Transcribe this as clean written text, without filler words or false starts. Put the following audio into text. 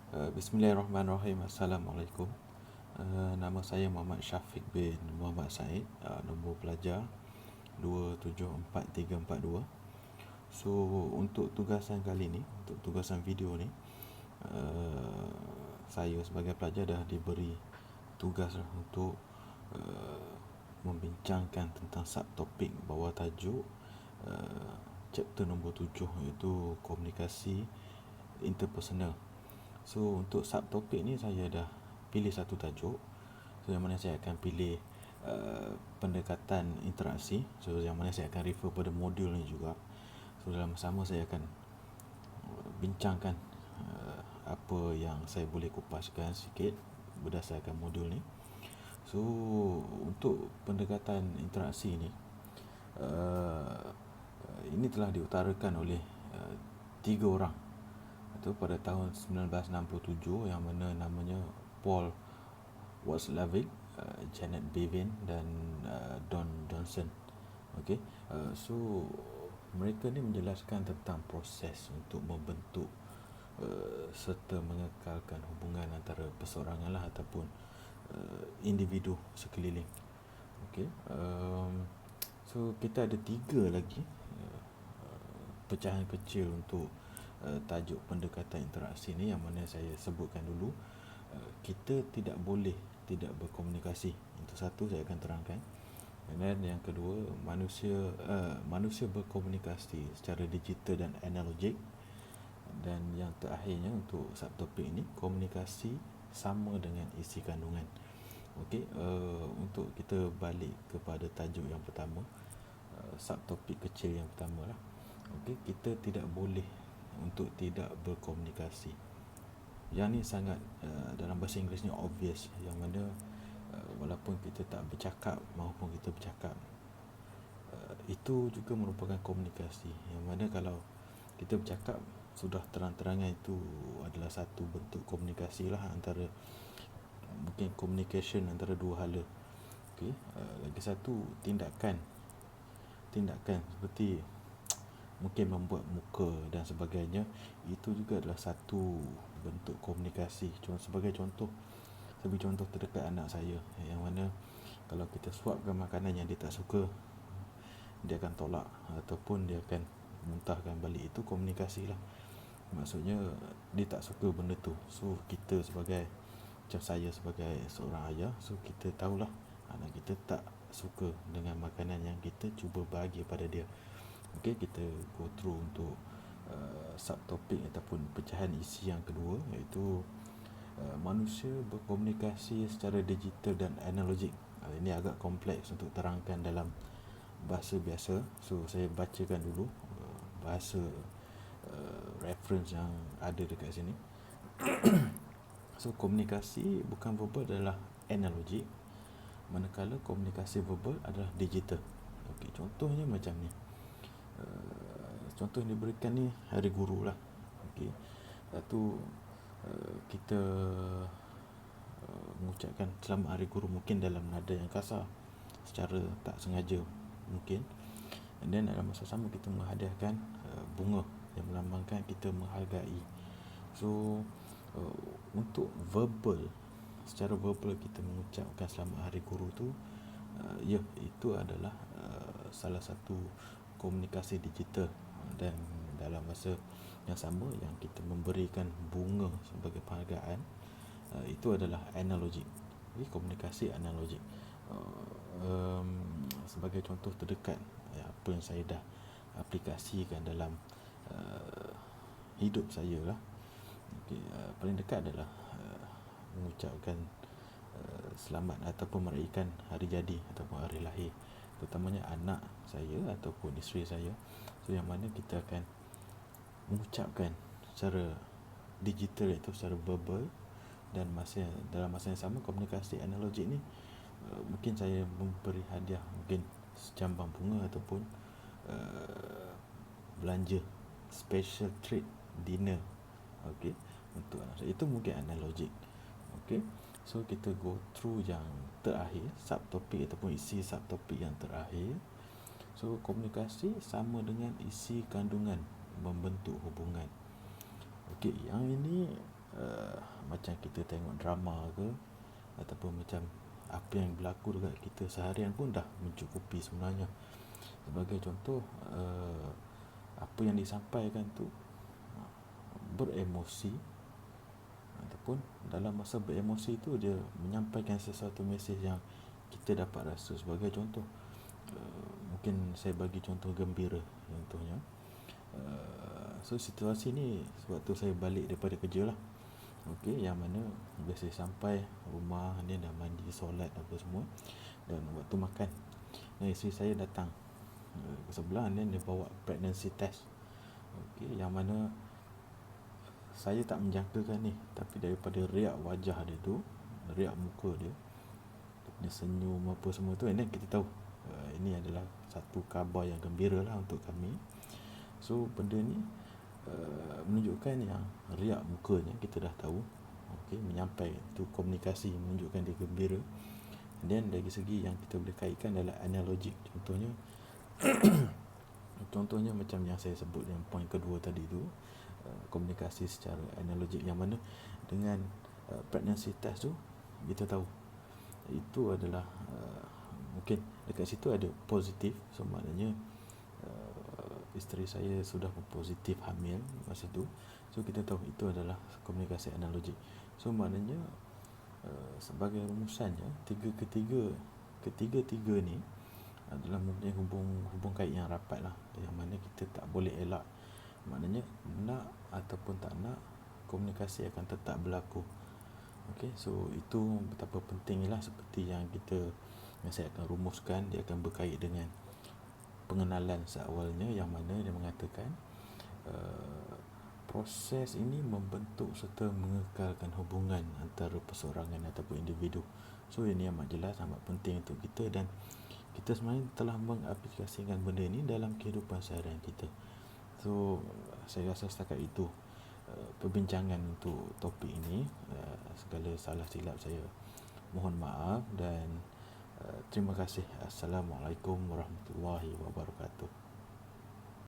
Bismillahirrahmanirrahim. Assalamualaikum. Nama saya Muhammad Syafiq bin Muhammad Said. Nombor pelajar 2744342. So untuk tugasan kali ni, untuk tugasan video ni, saya sebagai pelajar dah diberi tugas untuk membincangkan tentang subtopik bawah tajuk chapter nombor 7, iaitu komunikasi interpersonal. So untuk subtopik ni saya dah pilih satu tajuk. So yang mana saya akan pilih pendekatan interaksi. So yang mana saya akan refer pada modul ni juga. So dalam sama saya akan bincangkan apa yang saya boleh kupaskan sikit berdasarkan modul ni. So untuk pendekatan interaksi ni, ini telah diutarakan oleh 3 orang atau pada tahun 1967, yang mana namanya Paul Watzlawick, Janet Bevin dan Don Johnson. Okey, so mereka ni menjelaskan tentang proses untuk membentuk serta mengekalkan hubungan antara perseorangan lah ataupun individu sekeliling. Okey, so kita ada 3 lagi pecahan kecil untuk tajuk pendekatan interaksi ni, yang mana saya sebutkan dulu. Kita tidak boleh tidak berkomunikasi. Itu satu saya akan terangkan. Dan yang kedua, manusia berkomunikasi secara digital dan analogik. Dan yang terakhirnya untuk subtopik ini, komunikasi sama dengan isi kandungan. Okey, untuk kita balik kepada tajuk yang pertama, subtopik kecil yang pertama lah. Okey, kita tidak boleh untuk tidak berkomunikasi. Yang ni sangat dalam bahasa Inggeris ni obvious, yang mana walaupun kita tak bercakap maupun kita bercakap, itu juga merupakan komunikasi. Yang mana kalau kita bercakap, sudah terang-terangan itu adalah satu bentuk komunikasi lah, antara mungkin communication antara dua hala. Okey, lagi satu, tindakan seperti mungkin membuat muka dan sebagainya, itu juga adalah satu bentuk komunikasi. Sebagai contoh terdekat anak saya, yang mana kalau kita suapkan makanan yang dia tak suka, dia akan tolak ataupun dia akan muntahkan balik. Itu komunikasi lah. Maksudnya dia tak suka benda tu. So kita sebagai, macam saya sebagai seorang ayah, so kita tahulah anak kita tak suka dengan makanan yang kita cuba bagi pada dia. Okey, kita go through untuk subtopik ataupun pecahan isi yang kedua, iaitu manusia berkomunikasi secara digital dan analogik. Ini agak kompleks untuk terangkan dalam bahasa biasa. So saya bacakan dulu bahasa reference yang ada dekat sini. So komunikasi bukan verbal adalah analogik, manakala komunikasi verbal adalah digital. Okey, contohnya macam ni. Contoh yang diberikan ni Hari Guru lah. Okey, satu, kita mengucapkan selamat Hari Guru mungkin dalam nada yang kasar, secara tak sengaja mungkin. And then dalam masa sama kita menghadiahkan bunga yang melambangkan kita menghargai. So untuk verbal, secara verbal kita mengucapkan selamat Hari Guru tu, ya, itu adalah salah satu komunikasi digital. Dan dalam masa yang sama yang kita memberikan bunga sebagai penghargaan, itu adalah analogik. Jadi komunikasi analogik. Sebagai contoh terdekat, apa yang saya dah aplikasikan dalam hidup saya lah. Okay, paling dekat adalah mengucapkan selamat ataupun meraihkan hari jadi ataupun hari lahir, terutamanya anak saya ataupun isteri saya. So yang mana kita akan mengucapkan secara digital, iaitu secara verbal, dan dalam masa yang sama komunikasi analogik ni, mungkin saya memberi hadiah, mungkin secambang bunga ataupun belanja special treat dinner, okey, untuk anak saya. Itu mungkin analogik. Okey, so kita go through yang terakhir, subtopik ataupun isi subtopik yang terakhir. So komunikasi sama dengan isi kandungan, membentuk hubungan. Okey, yang ini macam kita tengok drama ke, ataupun macam apa yang berlaku dekat kita seharian pun dah mencukupi sebenarnya. Sebagai contoh, apa yang disampaikan tu beremosi, ataupun dalam masa beremosi tu dia menyampaikan sesuatu mesej yang kita dapat rasa. Sebagai contoh, mungkin saya bagi contoh gembira contohnya. So situasi ni waktu saya balik daripada kerja lah. Okey, yang mana biasa sampai rumah ni dah mandi, solat apa semua, dan waktu makan, isteri saya datang ke sebelah, dan dia bawa pregnancy test. Okey, yang mana saya tak menjangkakan ni, tapi daripada riak wajah dia tu, riak muka dia, dia senyum apa semua tu, and then kita tahu ini adalah satu khabar yang gembira lah untuk kami. So benda ni menunjukkan yang riak mukanya kita dah tahu, okey, menyampaikan itu komunikasi, menunjukkan dia gembira. Dan dari segi yang kita boleh kaitkan adalah analogik. Contohnya macam yang saya sebut yang poin kedua tadi tu, komunikasi secara analogik, yang mana dengan pregnancy test tu kita tahu itu adalah mungkin dekat situ ada positif. So maknanya isteri saya sudah positif hamil masa tu. So kita tahu itu adalah komunikasi analogik. So maknanya sebagai rumusannya, ketiga-tiga ni adalah mempunyai hubung kait yang rapat lah, yang mana kita tak boleh elak. Maknanya nak ataupun tak nak, komunikasi akan tetap berlaku. Okey, so itu betapa pentinglah, seperti yang saya akan rumuskan. Dia akan berkait dengan pengenalan seawalnya, yang mana dia mengatakan proses ini membentuk serta mengekalkan hubungan antara perseorangan ataupun individu. So ini amat jelas, amat penting untuk kita, dan kita sebenarnya telah mengaplikasikan benda ini dalam kehidupan seharian kita. So saya rasa setakat itu perbincangan untuk topik ini. Segala salah silap saya mohon maaf, dan terima kasih. Assalamualaikum warahmatullahi wabarakatuh.